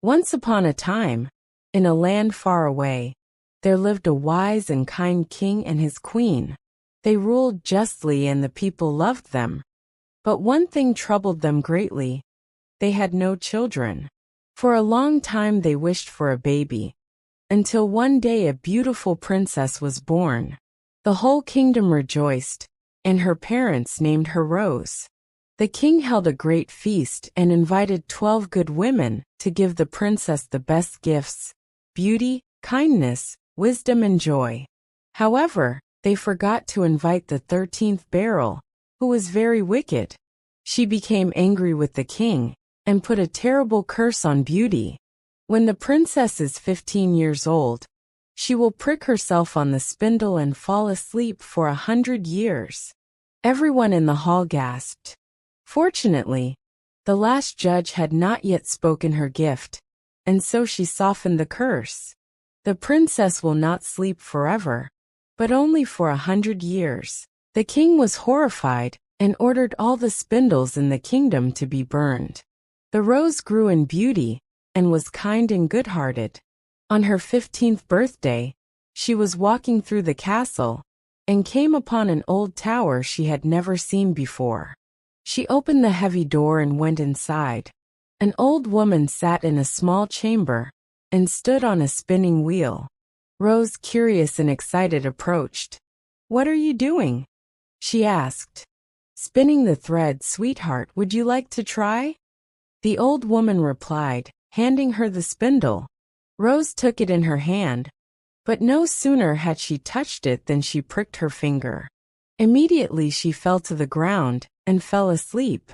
Once upon a time, in a land far away, there lived a wise and kind king and his queen. They ruled justly and the people loved them. But one thing troubled them greatly. They had no children. For a long time they wished for a baby, until one day a beautiful princess was born. The whole kingdom rejoiced, and her parents named her Rose. The king held a great feast and invited 12 good women to give the princess the best gifts: beauty, kindness, wisdom, and joy. However, they forgot to invite the 13th Beryl, who was very wicked. She became angry with the king and put a terrible curse on Beauty. When the princess is 15 years old, she will prick herself on the spindle and fall asleep for 100 years. Everyone in the hall gasped. Fortunately, the last judge had not yet spoken her gift, and so she softened the curse. The princess will not sleep forever, but only for 100 years. The king was horrified and ordered all the spindles in the kingdom to be burned. The rose grew in beauty and was kind and good-hearted. On her 15th birthday, she was walking through the castle and came upon an old tower she had never seen before. She opened the heavy door and went inside. An old woman sat in a small chamber and stood on a spinning wheel. Rose, curious and excited, approached. "What are you doing?" she asked. "Spinning the thread, sweetheart. Would you like to try?" The old woman replied, handing her the spindle. Rose took it in her hand, but no sooner had she touched it than she pricked her finger. Immediately she fell to the ground and fell asleep.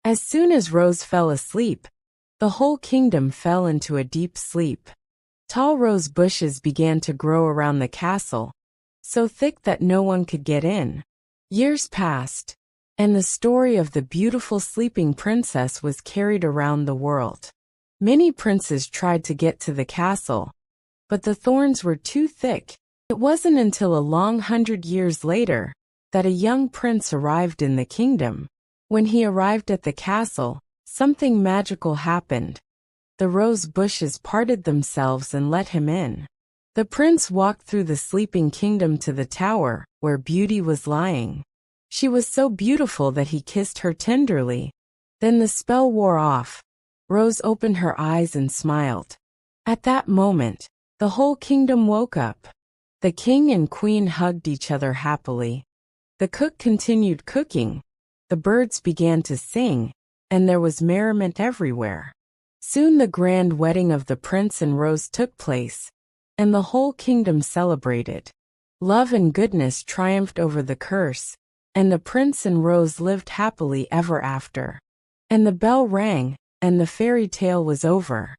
As soon as Rose fell asleep, the whole kingdom fell into a deep sleep. Tall rose bushes began to grow around the castle, so thick that no one could get in. Years passed, and the story of the beautiful sleeping princess was carried around the world. Many princes tried to get to the castle, but the thorns were too thick. It wasn't until a long 100 years later that a young prince arrived in the kingdom. When he arrived at the castle, something magical happened. The rose bushes parted themselves and let him in. The prince walked through the sleeping kingdom to the tower where Beauty was lying. She was so beautiful that he kissed her tenderly. Then the spell wore off. Rose opened her eyes and smiled. At that moment, the whole kingdom woke up. The king and queen hugged each other happily. The cook continued cooking. The birds began to sing, and there was merriment everywhere. Soon the grand wedding of the prince and Rose took place, and the whole kingdom celebrated. Love and goodness triumphed over the curse, and the prince and Rose lived happily ever after. And the bell rang, and the fairy tale was over.